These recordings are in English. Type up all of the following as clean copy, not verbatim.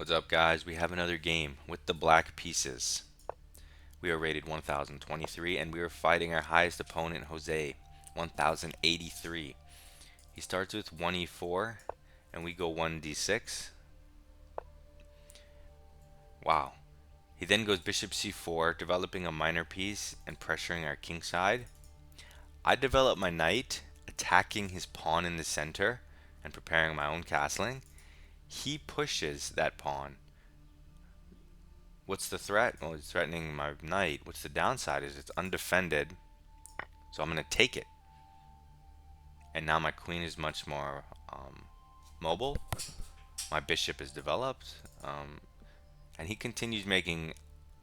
What's up, guys? We have another game with the black pieces. We are rated 1023 and we are fighting our highest opponent, Jose, 1083. He starts with 1e4 and we go 1d6. Wow. He then goes bishop c4, developing a minor piece and pressuring our king side. I develop my knight, attacking his pawn in the center and preparing my own castling. He pushes that pawn. What's the threat? Well, he's threatening my knight. What's the downside is it's undefended, so I'm going to take it. And now my queen is much more mobile. My bishop is developed. And he continues making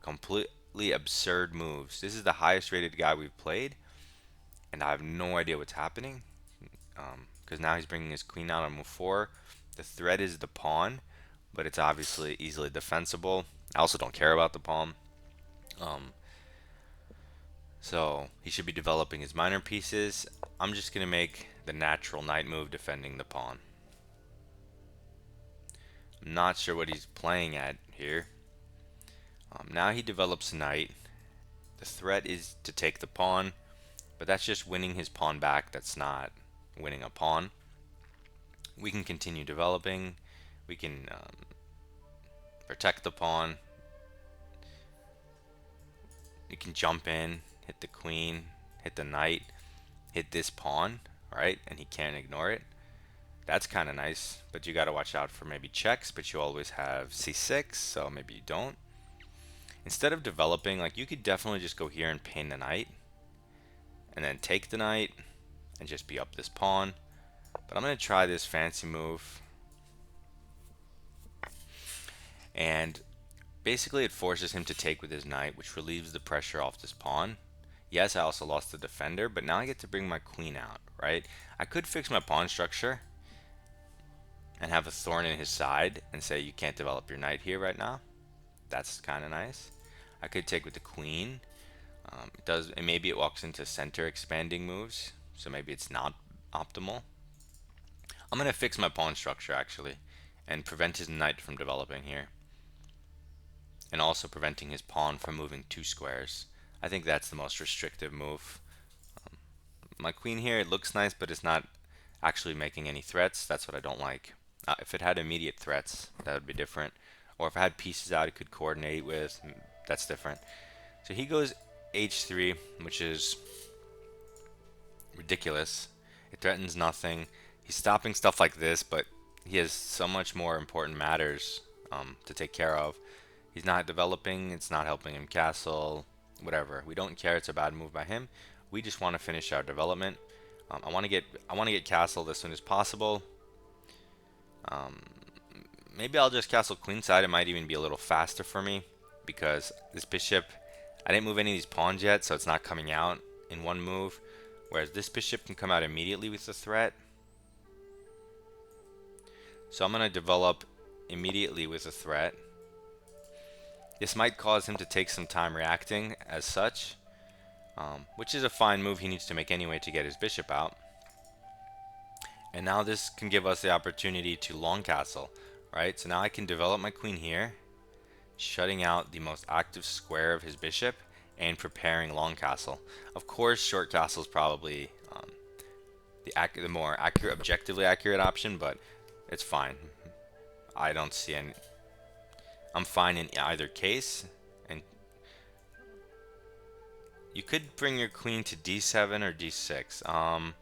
completely absurd moves. This is the highest rated guy we've played, and I have no idea what's happening. Because now he's bringing his queen out on move 4. The threat is the pawn, but it's obviously easily defensible. I also don't care about the pawn. So he should be developing his minor pieces. I'm just going to make the natural knight move defending the pawn. I'm not sure what he's playing at here. Now he develops a knight. The threat is to take the pawn, but that's just winning his pawn back. That's not winning a pawn. We can continue developing. We can protect the pawn. You can jump in, hit the queen, hit the knight, hit this pawn, right? And he can't ignore it. That's kind of nice, but you got to watch out for maybe checks, but you always have c6, so maybe you don't. Instead of developing, like, you could definitely just go here and pain the knight and then take the knight and just be up this pawn. But I'm going to try this fancy move. And basically it forces him to take with his knight, which relieves the pressure off this pawn. Yes, I also lost the defender, but now I get to bring my queen out, right? I could fix my pawn structure and have a thorn in his side and say you can't develop your knight here right now. That's kind of nice. I could take with the queen. And maybe it walks into center expanding moves, so maybe it's not optimal. I'm going to fix my pawn structure actually and prevent his knight from developing here, and also preventing his pawn from moving 2 squares. I think that's the most restrictive move. My queen here, it looks nice, but it's not actually making any threats. That's what I don't like. If it had immediate threats, that would be different. Or if I had pieces out it could coordinate with, that's different. So he goes h3, which is ridiculous. It threatens nothing. He's stopping stuff like this, but he has so much more important matters to take care of. He's not developing, it's not helping him castle, whatever. We don't care, it's a bad move by him. We just want to finish our development. I want to get castled as soon as possible. Maybe I'll just castle queenside. It might even be a little faster for me because this bishop, I didn't move any of these pawns yet, so it's not coming out in one move. Whereas this bishop can come out immediately with the threat. So I'm going to develop immediately with a threat. This might cause him to take some time reacting as such, which is a fine move he needs to make anyway to get his bishop out. And now this can give us the opportunity to long castle, right? So now I can develop my queen here, shutting out the most active square of his bishop and preparing long castle. Of course, short castle is probably the more accurate, objectively accurate option, but it's fine. I don't see any. I'm fine in either case. And you could bring your queen to d7 or d6. I'm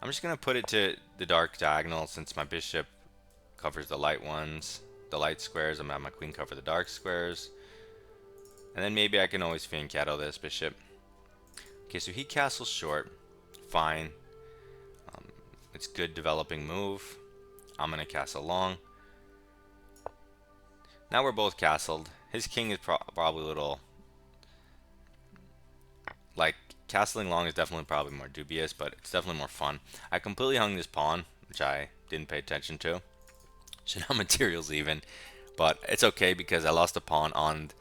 just gonna put it to the dark diagonal since my bishop covers the light ones, the light squares. I'm gonna have my queen cover the dark squares, and then maybe I can always fianchetto this bishop. Okay, so he castles short. Fine. It's good developing move. I'm gonna castle long. Now we're both castled. His king is probably a little, like, castling long is definitely probably more dubious, but it's definitely more fun. I completely hung this pawn, which I didn't pay attention to. So now material's even, but it's okay because I lost a pawn on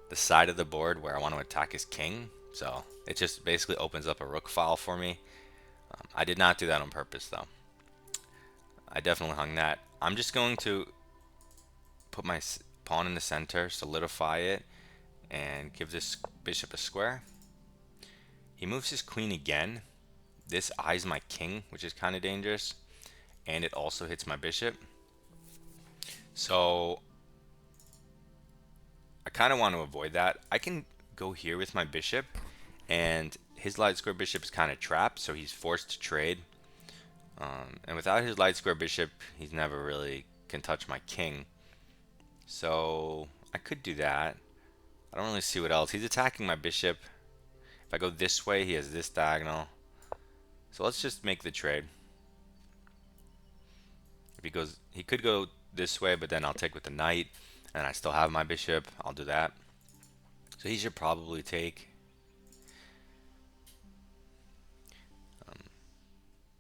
the side of the board where I want to attack his king. So it just basically opens up a rook file for me. I did not do that on purpose though. I definitely hung that. I'm just going to put my pawn in the center, solidify it, and give this bishop a square. He moves his queen again. This eyes my king, which is kind of dangerous, and it also hits my bishop. So I kind of want to avoid that. I can go here with my bishop, and his light square bishop is kind of trapped, so he's forced to trade. And without his light square bishop, he's never really can touch my king. So I could do that. I don't really see what else. He's attacking my bishop. If I go this way, he has this diagonal. So let's just make the trade. If he goes, he could go this way, but then I'll take with the knight, and I still have my bishop. I'll do that. So he should probably take.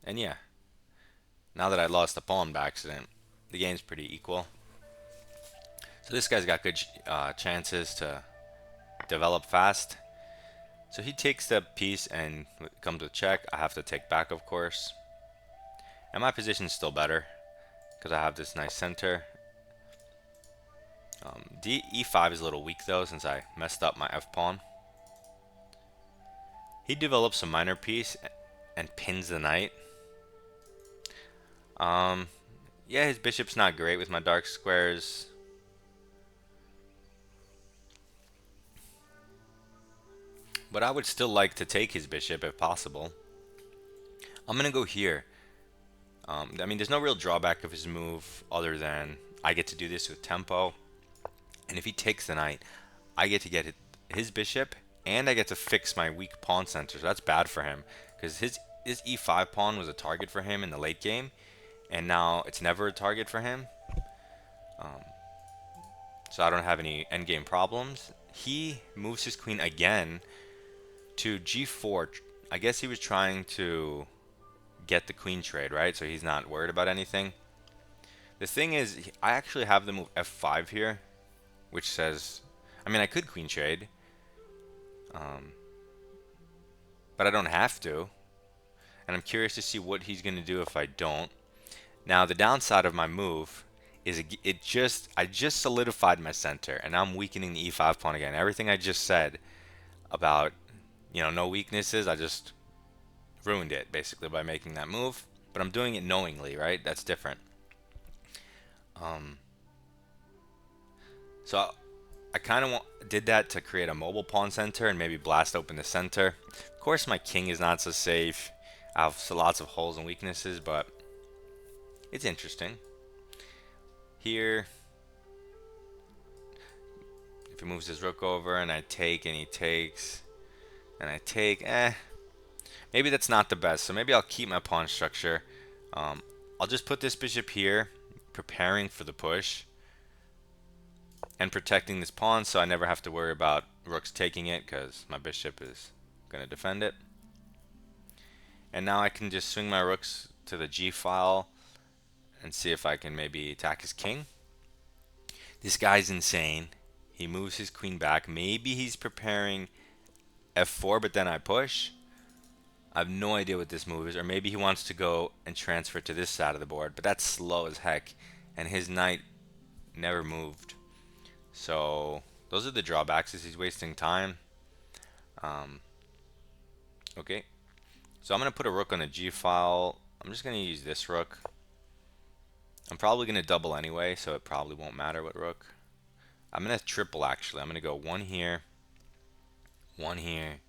And yeah, now that I lost the pawn by accident, the game's pretty equal. So this guy's got good chances to develop fast. So he takes the piece and comes with check. I have to take back, of course. And my position's still better because I have this nice center. E5 is a little weak though, since I messed up my f pawn. He develops a minor piece and pins the knight. Yeah, his bishop's not great with my dark squares. But I would still like to take his bishop if possible. I'm gonna go here. I mean, there's no real drawback of his move other than I get to do this with tempo. And if he takes the knight, I get to get his bishop, and I get to fix my weak pawn center. So that's bad for him, because his e5 pawn was a target for him in the late game, and now it's never a target for him. So I don't have any endgame problems. He moves his queen again to g4. I guess he was trying to get the queen trade, right? So he's not worried about anything. The thing is, I actually have the move f5 here, which says, I mean, I could queen trade, but I don't have to. And I'm curious to see what he's going to do if I don't. Now, the downside of my move is I just solidified my center, and now I'm weakening the e5 pawn again. Everything I just said about, no weaknesses, I just ruined it basically by making that move. But I'm doing it knowingly, right? That's different. So I kind of did that to create a mobile pawn center and maybe blast open the center. Of course, my king is not so safe. I have lots of holes and weaknesses, but it's interesting. Here, if he moves his rook over and I take and he takes and I take, maybe that's not the best. So maybe I'll keep my pawn structure. I'll just put this bishop here, preparing for the push and protecting this pawn, so I never have to worry about rooks taking it because my bishop is going to defend it. And now I can just swing my rooks to the g file and see if I can maybe attack his king. This guy's insane. He moves his queen back. Maybe he's preparing f4, but then I push. I have no idea what this move is. Or maybe he wants to go and transfer to this side of the board, but that's slow as heck. And his knight never moved. So those are the drawbacks, is he's wasting time. Okay. So I'm going to put a rook on the g file. I'm just going to use this rook. I'm probably going to double anyway, so it probably won't matter what rook. I'm going to triple actually. I'm going to go one here, one here,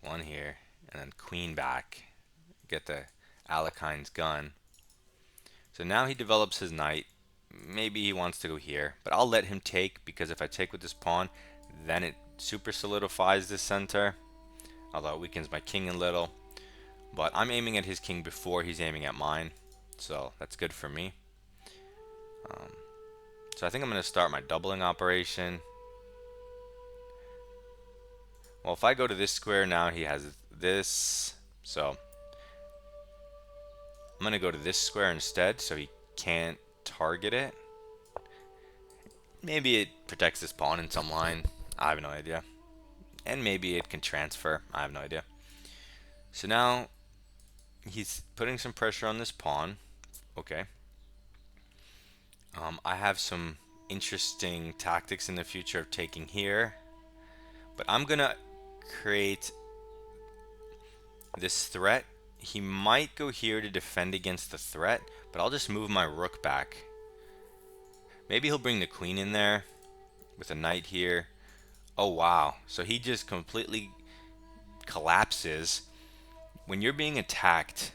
one here, and then queen back. Get the Alekhine's gun. So now he develops his knight. Maybe he wants to go here, but I'll let him take, because if I take with this pawn, then it super solidifies this center, although it weakens my king a little. But I'm aiming at his king before he's aiming at mine, so that's good for me. So I think I'm going to start my doubling operation. Well, if I go to this square now, he has this, so I'm going to go to this square instead, so he can't target it. Maybe it protects this pawn in some line. I have no idea. And maybe it can transfer. I have no idea. So now he's putting some pressure on this pawn. Okay. I have some interesting tactics in the future of taking here. But I'm gonna create this threat. He might go here to defend against the threat, but I'll just move my rook back. Maybe he'll bring the queen in there with a knight here. Oh wow, so he just completely collapses. When you're being attacked,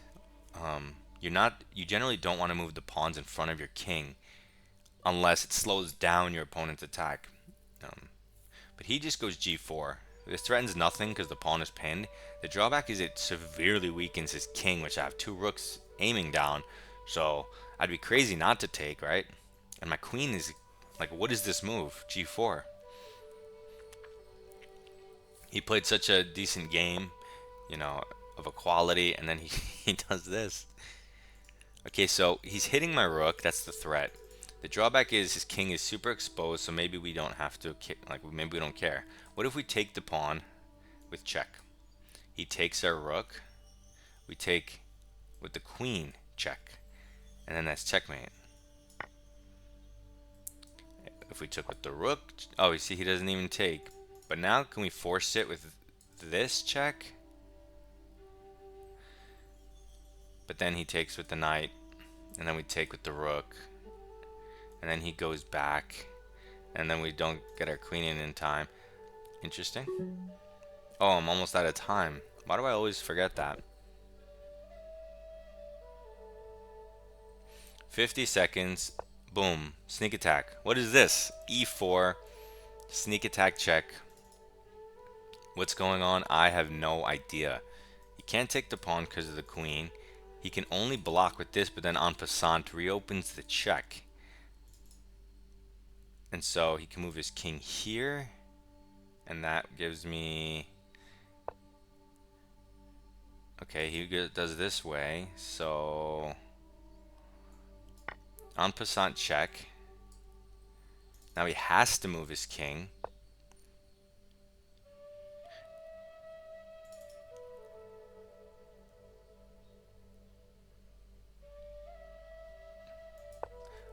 you generally don't want to move the pawns in front of your king unless it slows down your opponent's attack. But he just goes g4. This threatens nothing because the pawn is pinned. The drawback is it severely weakens his king, which I have two rooks aiming down. So I'd be crazy not to take, right? And my queen is like, what is this move? g4. He played such a decent game, you know, of equality, and then he, he does this. Okay, so he's hitting my rook. That's the threat. The drawback is his king is super exposed, so maybe we don't have to, like, maybe we don't care. What if we take the pawn with check? He takes our rook. We take with the queen, check. And then that's checkmate. If we took with the rook, oh, you see, he doesn't even take. But now, can we force it with this check? But then he takes with the knight, and then we take with the rook, and then he goes back, and then we don't get our queen in time. Interesting. Oh, I'm almost out of time. Why do I always forget that? 50 seconds. Boom. Sneak attack. What is this? E4. Sneak attack check. What's going on? I have no idea. He can't take the pawn because of the queen. He can only block with this, but then en passant reopens the check. And so he can move his king here. And that gives me... Okay, he does this way. So... En passant check. Now he has to move his king.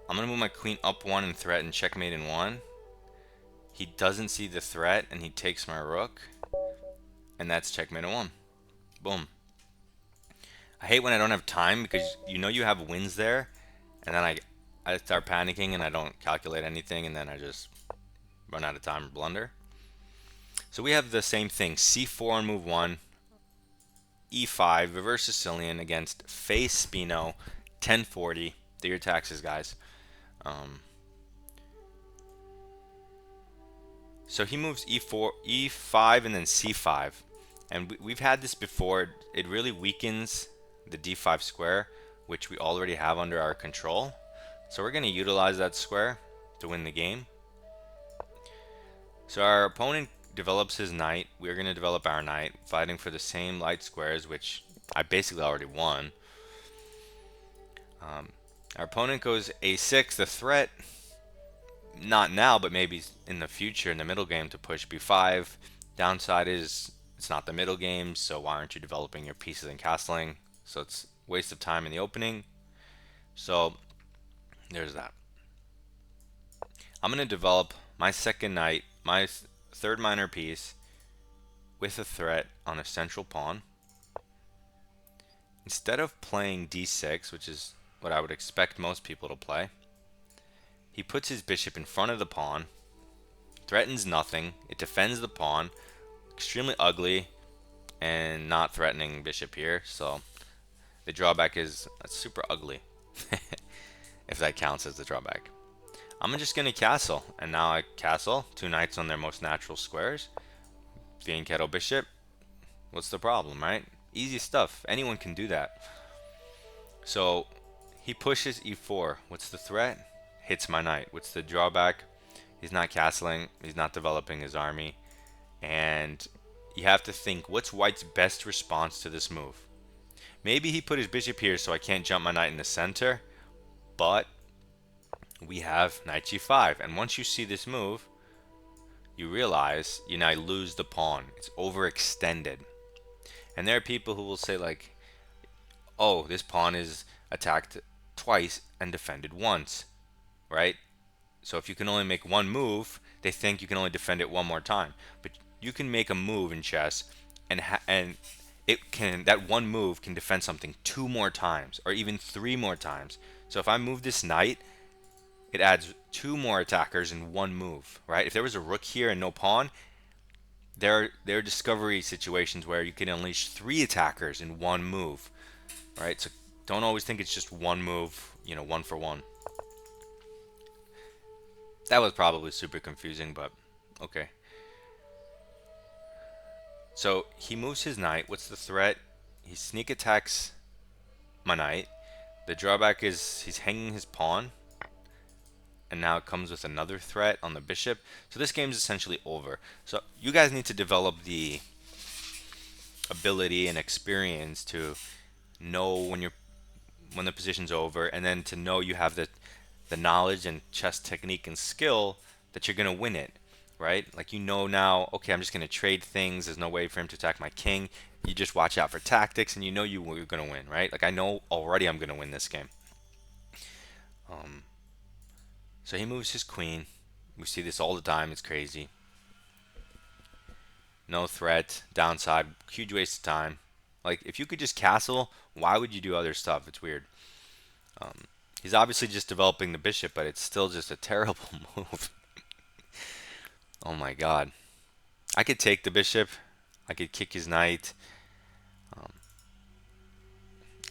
I'm going to move my queen up one and threaten checkmate in one. He doesn't see the threat and he takes my rook. And that's checkmate in one. Boom. I hate when I don't have time because you know you have wins there. And then I start panicking and I don't calculate anything and then I just run out of time or blunder. So we have the same thing. C4 on move 1. E5, reverse Sicilian against face Spino. 1040. Do your taxes, guys. So he moves e4, e5, and then c5. And we've had this before. It really weakens the d5 square, which we already have under our control. So we're going to utilize that square to win the game. So our opponent develops his knight. We're going to develop our knight, fighting for the same light squares, which I basically already won. Our opponent goes a6. The threat, not now, but maybe in the future in the middle game to push b5. Downside is it's not the middle game, so why aren't you developing your pieces and castling? So it's waste of time in the opening. So there's that. I'm going to develop my second knight, my third minor piece, with a threat on a central pawn. Instead of playing d6, which is what I would expect most people to play, he puts his bishop in front of the pawn, threatens nothing, it defends the pawn, extremely ugly, and not threatening bishop here, so the drawback is super ugly, if that counts as the drawback. I'm just going to castle, and now I castle, two knights on their most natural squares, fianchetto bishop, what's the problem, right? Easy stuff, anyone can do that. So he pushes e4, what's the threat? Hits my knight. What's the drawback? He's not castling, he's not developing his army, and you have to think, what's white's best response to this move? Maybe he put his bishop here so I can't jump my knight in the center, but we have knight g5, and once you see this move, you realize you now lose the pawn. It's overextended. And there are people who will say like, oh, this pawn is attacked twice and defended once, right? So if you can only make one move, they think you can only defend it one more time. But you can make a move in chess, and that one move can defend something two more times or even three more times. So if I move this knight, it adds two more attackers in one move, right? If there was a rook here and no pawn, there are discovery situations where you can unleash three attackers in one move, right? So don't always think it's just one move, one for one. That was probably super confusing, but okay. So he moves his knight. What's the threat? He sneak attacks my knight. The drawback is he's hanging his pawn, and now it comes with another threat on the bishop. So this game is essentially over. So you guys need to develop the ability and experience to know when the position's over, and then to know you have the knowledge and chess technique and skill that you're gonna win it, right? Like now, okay, I'm just gonna trade things. There's no way for him to attack my king. You just watch out for tactics, and you're gonna win, right? Like I know already I'm gonna win this game. So he moves his queen. We see this all the time. It's crazy. No threat, downside, huge waste of time. Like if you could just castle, why would you do other stuff? It's weird. He's obviously just developing the bishop, but it's still just a terrible move. Oh my god. I could take the bishop. I could kick his knight.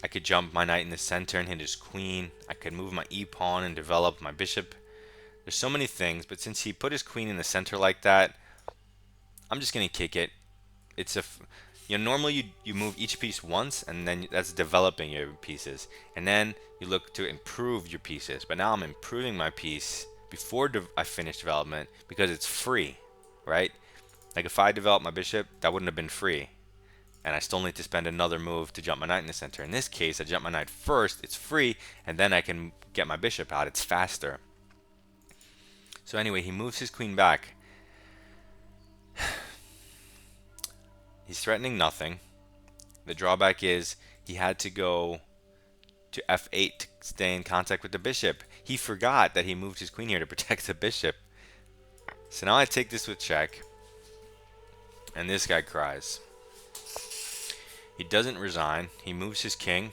I could jump my knight in the center and hit his queen. I could move my e-pawn and develop my bishop. There's so many things, but since he put his queen in the center like that, I'm just going to kick it. It's normally you move each piece once, and then that's developing your pieces. And then you look to improve your pieces. But now I'm improving my piece before I finish development because it's free, right? Like if I developed my bishop, that wouldn't have been free. And I still need to spend another move to jump my knight in the center. In this case, I jump my knight first, it's free, and then I can get my bishop out. It's faster. So anyway, he moves his queen back. He's threatening nothing. The drawback is he had to go to f8 to stay in contact with the bishop. He forgot that he moved his queen here to protect the bishop. So now I take this with check, and this guy cries. He doesn't resign. He moves his king.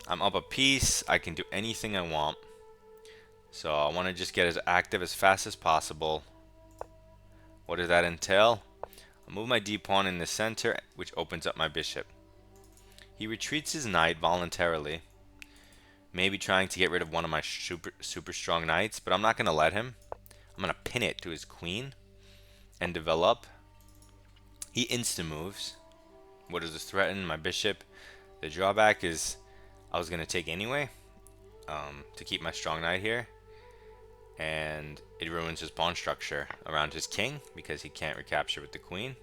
I'm up a piece. I can do anything I want. So I want to just get as active as fast as possible. What does that entail? I'll move my d-pawn in the center, which opens up my bishop. He retreats his knight voluntarily, maybe trying to get rid of one of my super strong knights, but I'm not going to let him. I'm going to pin it to his queen and develop. He insta-moves. What does this threaten? My bishop. The drawback is I was going to take anyway to keep my strong knight here. And it ruins his pawn structure around his king because he can't recapture with the queen.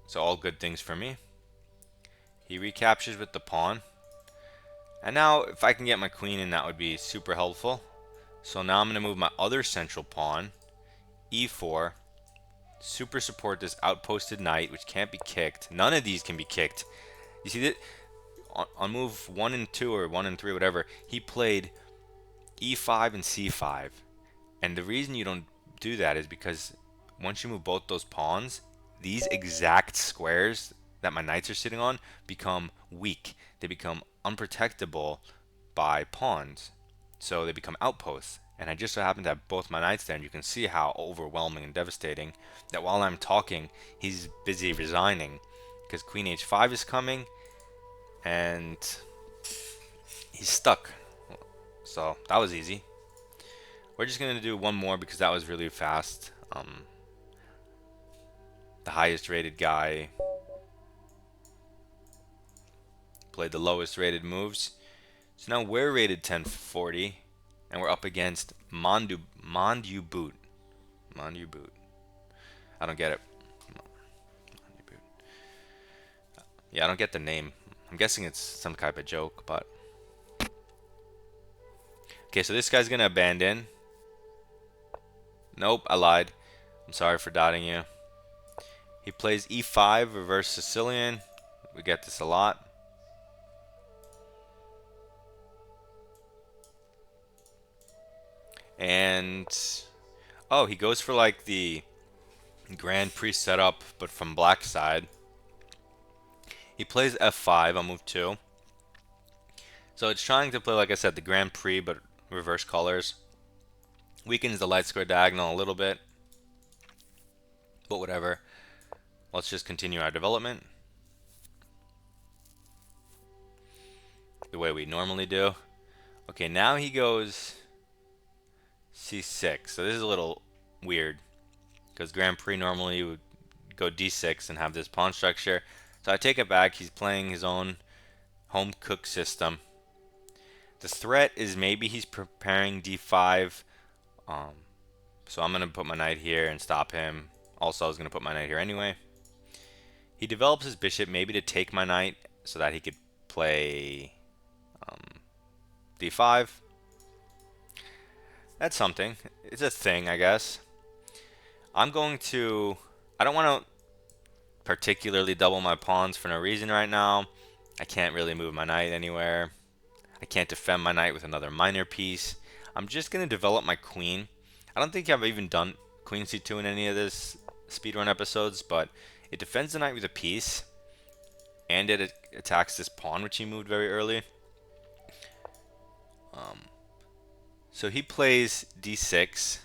So all good things for me. He recaptures with the pawn. And now if I can get my queen in, that would be super helpful. So now I'm going to move my other central pawn, e4, super support this outposted knight, which can't be kicked. None of these can be kicked. You see that on move 1 and 2 or 1 and 3, whatever, he played e5 and c5. And the reason you don't do that is because once you move both those pawns, these exact squares that my knights are sitting on become weak. They become unprotectable by pawns. So they become outposts. And I just so happen to have both my knights there, and you can see how overwhelming and devastating that while I'm talking, he's busy resigning because queen h5 is coming and he's stuck. So that was easy. We're just going to do one more because that was really fast. The highest rated guy played the lowest rated moves. So now we're rated 1040 and we're up against Mondu Boot. Mondu Boot. I don't get it. Mondu Boot. Yeah, I don't get the name. I'm guessing it's some type of joke, but okay, so this guy's gonna abandon. Nope, I lied. I'm sorry for doubting you. He plays e5, reverse Sicilian. We get this a lot. And oh, he goes for like the Grand Prix setup, but from black side. He plays f5 on move 2. So it's trying to play, like I said, the Grand Prix, but reverse colors. Weakens the light square diagonal a little bit, but whatever. Let's just continue our development the way we normally do. Okay, now he goes c6. So this is a little weird because Grand Prix normally would go d6 and have this pawn structure. So I take it back. He's playing his own home cook system. The threat is maybe he's preparing d5. So I'm going to put my knight here and stop him. Also, I was going to put my knight here anyway. He develops his bishop maybe to take my knight so that he could play d5. That's something. It's a thing, I guess. I don't want to particularly double my pawns for no reason right now. I can't really move my knight anywhere. I can't defend my knight with another minor piece. I'm just going to develop my queen. I don't think I've even done queen c2 in any of this speedrun episodes, but it defends the knight with a piece, and it attacks this pawn, which he moved very early. So he plays d6.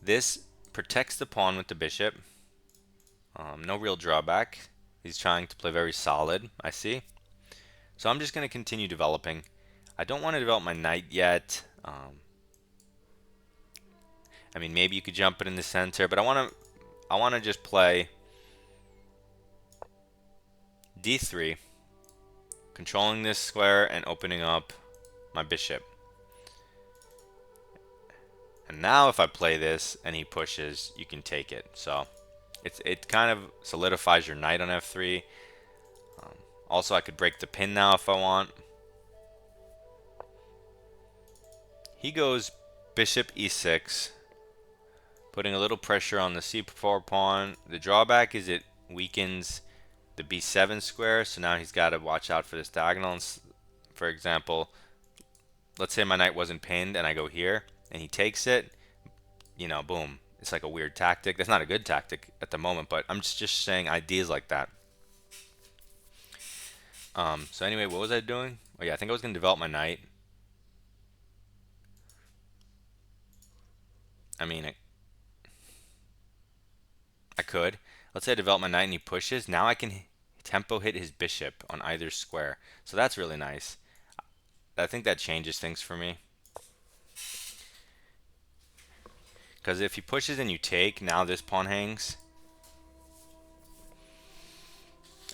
This protects the pawn with the bishop. No real drawback. He's trying to play very solid, I see. So I'm just going to continue developing. I don't want to develop my knight yet. I mean, maybe you could jump it in the center, but I want to just play d3, controlling this square and opening up my bishop. And now if I play this and he pushes, you can take it. So it kind of solidifies your knight on f3. Also, I could break the pin now if I want. He goes bishop e6, putting a little pressure on the c4 pawn. The drawback is it weakens the b7 square, so now he's got to watch out for this diagonal. For example, let's say my knight wasn't pinned and I go here and he takes it, you know, boom. It's like a weird tactic. That's not a good tactic at the moment, but I'm just saying ideas like that. So anyway, what was I doing? Oh yeah, I think I was going to develop my knight. I mean, I could. Let's say I develop my knight and he pushes. Now I can tempo hit his bishop on either square. So that's really nice. I think that changes things for me. Because if he pushes and you take, now this pawn hangs.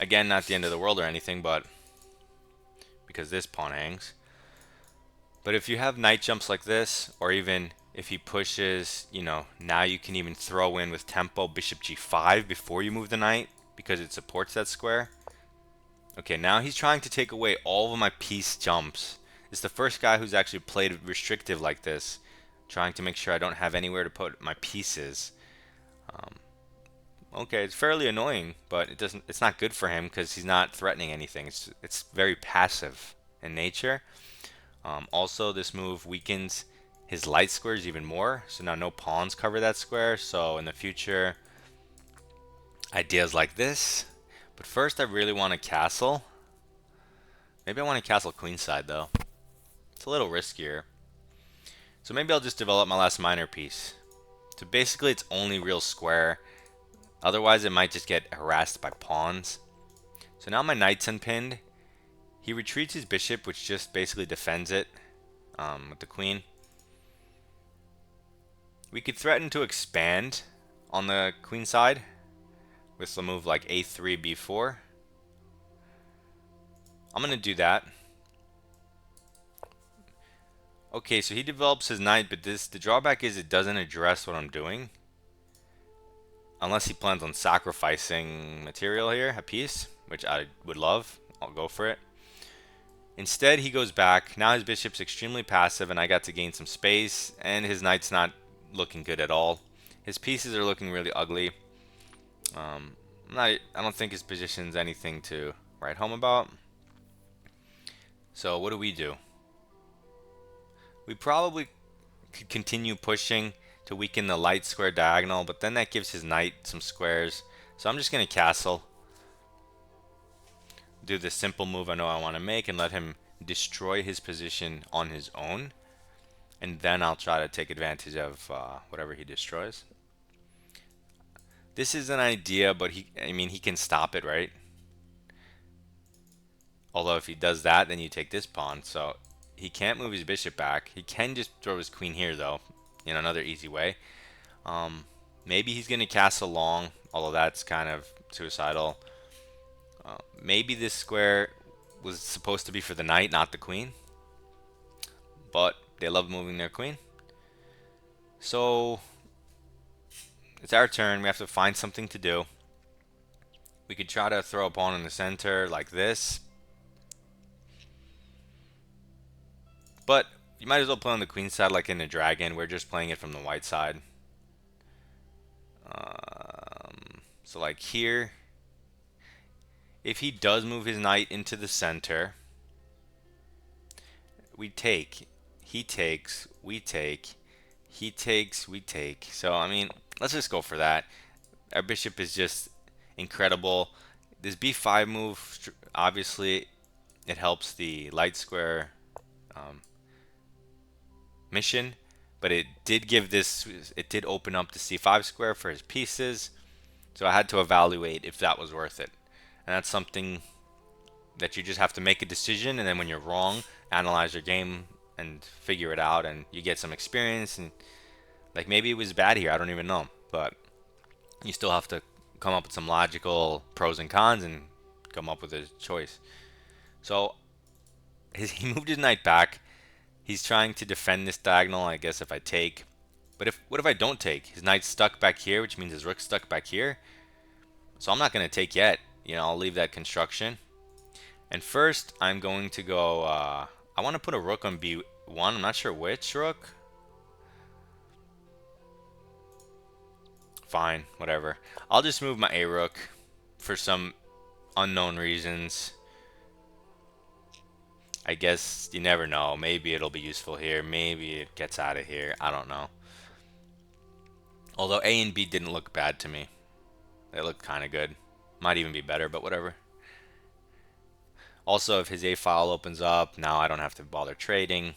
Again, not the end of the world or anything, but because this pawn hangs. But if you have knight jumps like this, or even if he pushes, you know, now you can even throw in with tempo bishop g5 before you move the knight, because it supports that square. Okay, now he's trying to take away all of my piece jumps. It's the first guy who's actually played restrictive like this, trying to make sure I don't have anywhere to put my pieces. Okay, it's fairly annoying, but it's not good for him because he's not threatening anything. It's very passive in nature. Also, this move weakens his light squares even more, so now no pawns cover that square. So in the future, ideas like this. But first, I really want a castle. Maybe I want a castle queenside though. It's a little riskier. So maybe I'll just develop my last minor piece. So basically, it's only real square. Otherwise, it might just get harassed by pawns. So now my knight's unpinned. He retreats his bishop, which just basically defends it with the queen. We could threaten to expand on the queen side with a move like a3, b4. I'm going to do that. Okay, so he develops his knight, but the drawback is it doesn't address what I'm doing. Unless he plans on sacrificing material here, a piece, which I would love. I'll go for it. Instead, he goes back. Now his bishop's extremely passive, and I got to gain some space, and his knight's not looking good at all. His pieces are looking really ugly. I don't think his position's anything to write home about. So what do? We probably could continue pushing to weaken the light square diagonal, but then that gives his knight some squares. So I'm just going to castle, do the simple move I know I want to make, and let him destroy his position on his own. And then I'll try to take advantage of whatever he destroys. This is an idea, but I mean, he can stop it, right? Although if he does that, then you take this pawn. So he can't move his bishop back. He can just throw his queen here, though, in another easy way. Maybe he's going to castle long, although that's kind of suicidal. Maybe this square was supposed to be for the knight, not the queen. But they love moving their queen. So it's our turn. We have to find something to do. We could try to throw a pawn in the center like this. But you might as well play on the queen side like in the dragon. We're just playing it from the white side. So like here, if he does move his knight into the center, we take, he takes, we take, he takes, we take. So I mean, let's just go for that. Our bishop is just incredible. This b5 move, obviously, it helps the light square mission, but it did give this, it did open up the c5 square for his pieces. So I had to evaluate if that was worth it. And that's something that you just have to make a decision, and then when you're wrong, analyze your game and figure it out, and you get some experience. And like, maybe it was bad here, I don't even know, but you still have to come up with some logical pros and cons and come up with a choice. So he moved his knight back. He's trying to defend this diagonal, I guess, if I take. But what if I don't take? His knight's stuck back here, which means his rook's stuck back here. So I'm not going to take yet. You know, I'll leave that construction. And first, I'm going to go... I want to put a rook on b1. I'm not sure which rook. Fine, whatever. I'll just move my a rook for some unknown reasons. I guess you never know. Maybe it'll be useful here. Maybe it gets out of here. I don't know. Although A and B didn't look bad to me. They looked kind of good. Might even be better, but whatever. Also, if his A file opens up, now I don't have to bother trading.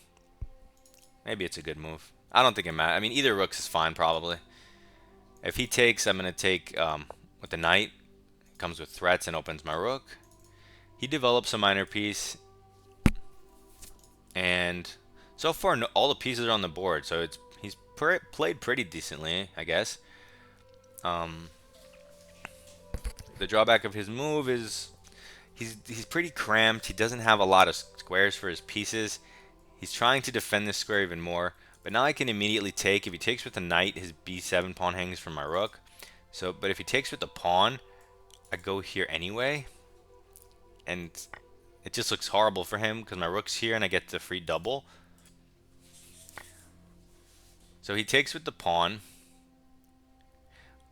Maybe it's a good move. I don't think it matters. I mean, either rooks is fine, probably. If he takes, I'm going to take with the knight. Comes with threats and opens my rook. He develops a minor piece. And so far, all the pieces are on the board. So he's played pretty decently, I guess. The drawback of his move is he's pretty cramped. He doesn't have a lot of squares for his pieces. He's trying to defend this square even more. But now I can immediately take. If he takes with the knight, his b7 pawn hangs from my rook. So, but if he takes with the pawn, I go here anyway. And it just looks horrible for him because my rook's here and I get the free double. So he takes with the pawn.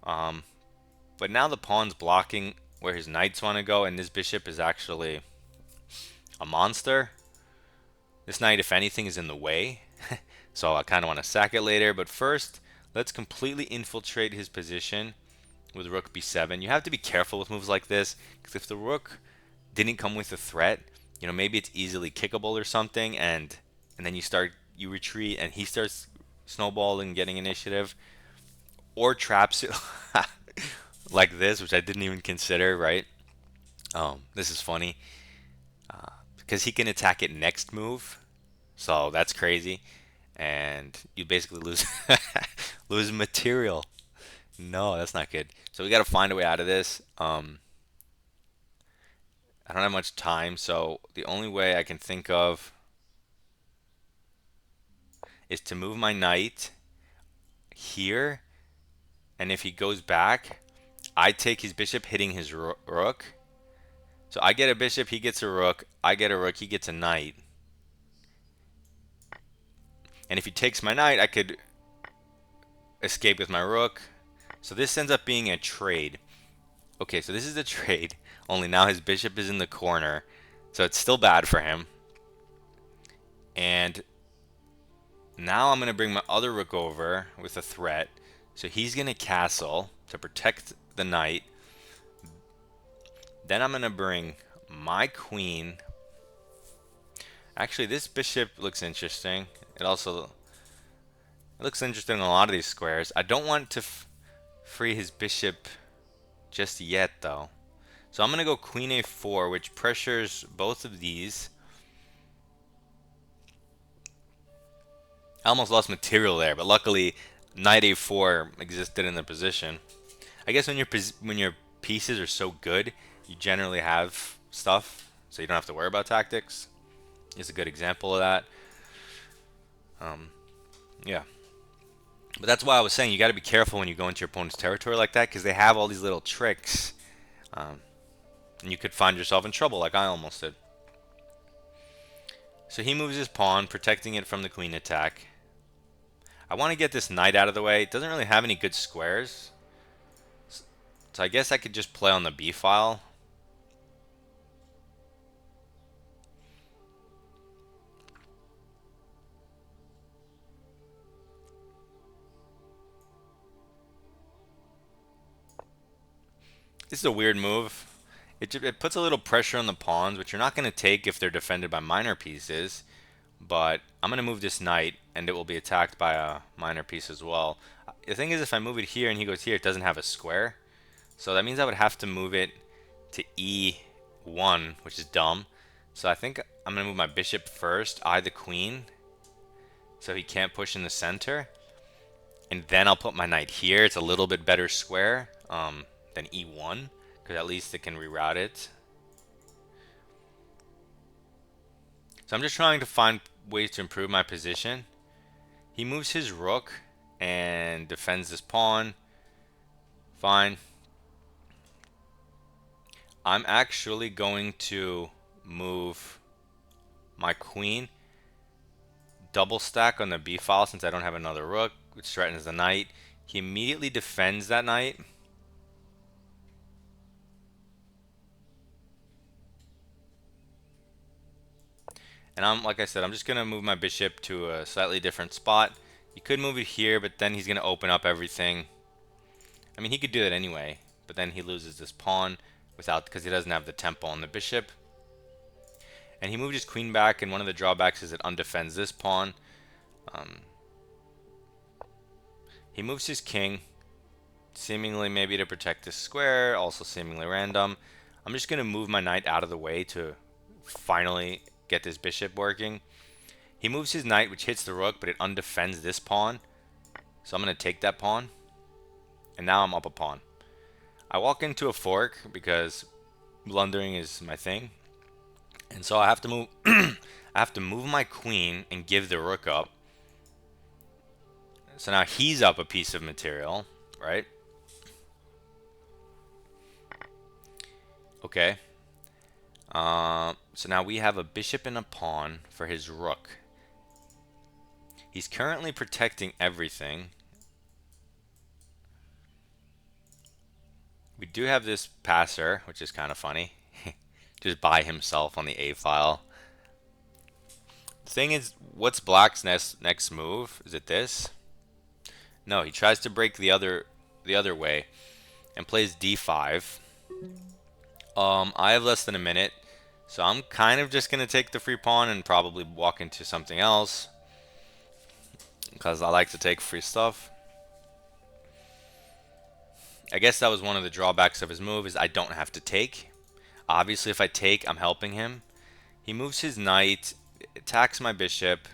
But now the pawn's blocking where his knights want to go, and this bishop is actually a monster. This knight, if anything, is in the way. So I kind of want to sack it later. But first, let's completely infiltrate his position with rook b7. You have to be careful with moves like this, because if the rook didn't come with a threat, you know, maybe it's easily kickable or something, and then you retreat, and he starts snowballing, getting initiative, or traps it like this, which I didn't even consider, right? This is funny, because he can attack it next move, so that's crazy, and you basically lose lose material. No, that's not good. So we got to find a way out of this. I don't have much time, so the only way I can think of is to move my knight here, and if he goes back, I take his bishop, hitting his rook. So I get a bishop, he gets a rook, I get a rook, he gets a knight. And if he takes my knight, I could escape with my rook. So this ends up being a trade. Okay, so this is a trade, only now his bishop is in the corner, so it's still bad for him. And Now I'm going to bring my other rook over with a threat. So he's going to castle to protect the knight. Then I'm going to bring my queen. Actually, this bishop looks interesting. It looks interesting in a lot of these squares. I don't want to free his bishop just yet, though. So I'm going to go queen a4, which pressures both of these. I almost lost material there, but luckily knight a4 existed in the position. I guess when your pieces are so good, you generally have stuff, so you don't have to worry about tactics. Is a good example of that. Yeah. But that's why I was saying you got to be careful when you go into your opponent's territory like that, because they have all these little tricks, and you could find yourself in trouble like I almost did. So he moves his pawn, protecting it from the queen attack. I want to get this knight out of the way. It doesn't really have any good squares, so I guess I could just play on the b file. This is a weird move. It puts a little pressure on the pawns, which you're not going to take if they're defended by minor pieces. But I'm going to move this knight, and it will be attacked by a minor piece as well. The thing is, if I move it here and he goes here, it doesn't have a square. So that means I would have to move it to e1, which is dumb. So I think I'm going to move my bishop first, eye the queen, so he can't push in the center. And then I'll put my knight here. It's a little bit better square than e1, because at least it can reroute it. So I'm just trying to find ways to improve my position. He moves his rook and defends this pawn. Fine. I'm actually going to move my queen, double stack on the b file since I don't have another rook, which threatens the knight. He immediately defends that knight. And like I said, I'm just going to move my bishop to a slightly different spot. He could move it here, but then he's going to open up everything. I mean, he could do that anyway, but then he loses this pawn because he doesn't have the tempo on the bishop. And he moved his queen back, and one of the drawbacks is it undefends this pawn. He moves his king, seemingly maybe to protect this square, also seemingly random. I'm just going to move my knight out of the way to finally get this bishop working. He moves his knight, which hits the rook, but it undefends this pawn. So I'm going to take that pawn, and now I'm up a pawn. I walk into a fork because blundering is my thing. And so I have to move I have to move my queen and give the rook up. So now he's up a piece of material, right? Okay. So now we have a bishop and a pawn for his rook. He's currently protecting everything. We do have this passer, which is kind of funny. Just by himself on the A file. The thing is, what's black's next move? Is it this? No, he tries to break the other way and plays d5. I have less than a minute, so I'm kind of just gonna take the free pawn and probably walk into something else because I like to take free stuff. I guess that was one of the drawbacks of his move, is I don't have to take. Obviously, if I take, I'm helping him. He moves his knight, attacks my bishop.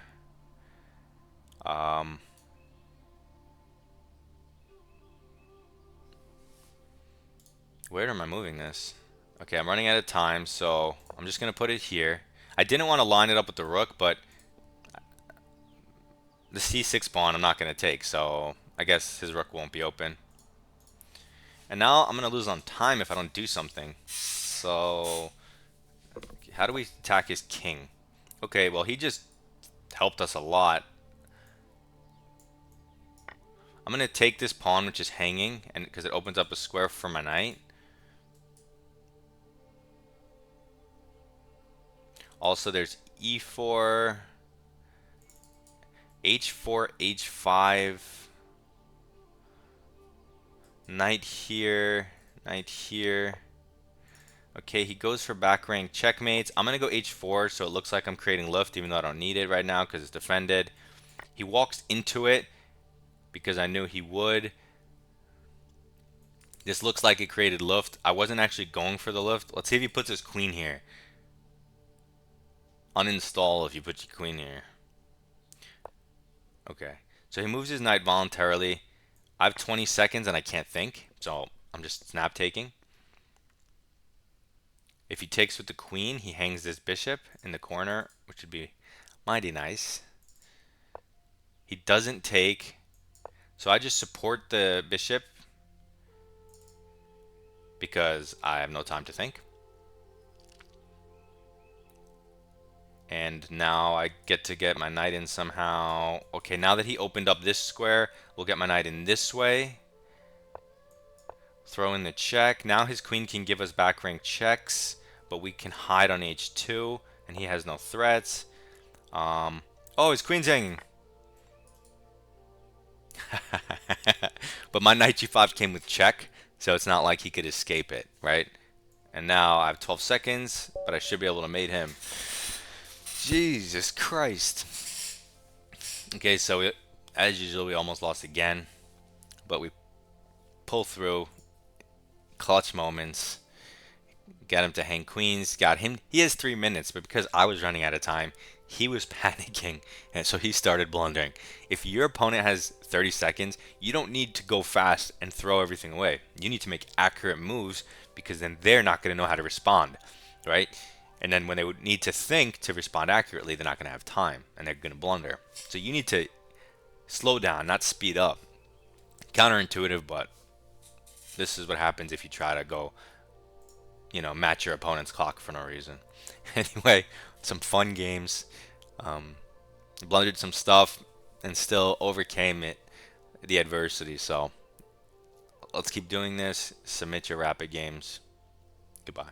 Where am I moving this? Okay, I'm running out of time, so I'm just going to put it here. I didn't want to line it up with the rook, but the c6 pawn I'm not going to take, so I guess his rook won't be open. And now I'm going to lose on time if I don't do something. So how do we attack his king? Okay, well, he just helped us a lot. I'm going to take this pawn, which is hanging, and because it opens up a square for my knight. Also, there's e4, H4, H5, knight here, knight here. Okay, he goes for back rank checkmates. I'm going to go H4 so it looks like I'm creating lift even though I don't need it right now because it's defended. He walks into it because I knew he would. This looks like it created lift. I wasn't actually going for the lift. Let's see if he puts his queen here. Uninstall if you put your queen here. Okay, so he moves his knight voluntarily. I have 20 seconds and I can't think, so I'm just snap taking. If he takes with the queen, he hangs this bishop in the corner, which would be mighty nice. He doesn't take, so I just support the bishop because I have no time to think. And now I get my knight in somehow. Okay, now that he opened up this square, we'll get my knight in this way. Throw in the check. Now his queen can give us back rank checks, but we can hide on h2, and he has no threats. Oh, his queen's hanging. But my knight g5 came with check, so it's not like he could escape it, right? And now I have 12 seconds, but I should be able to mate him. Jesus Christ. Okay, so as usual, we almost lost again, but we pull through. Clutch moments. Got him to hang queens. Got him. He has 3 minutes, but because I was running out of time, he was panicking, and so he started blundering. If your opponent has 30 seconds, you don't need to go fast and throw everything away. You need to make accurate moves because then they're not going to know how to respond, right? And then when they would need to think to respond accurately, they're not going to have time, and they're going to blunder. So you need to slow down, not speed up. Counterintuitive, but this is what happens if you try to go, match your opponent's clock for no reason. Anyway, some fun games. Blundered some stuff and still overcame the adversity. So let's keep doing this. Submit your rapid games. Goodbye.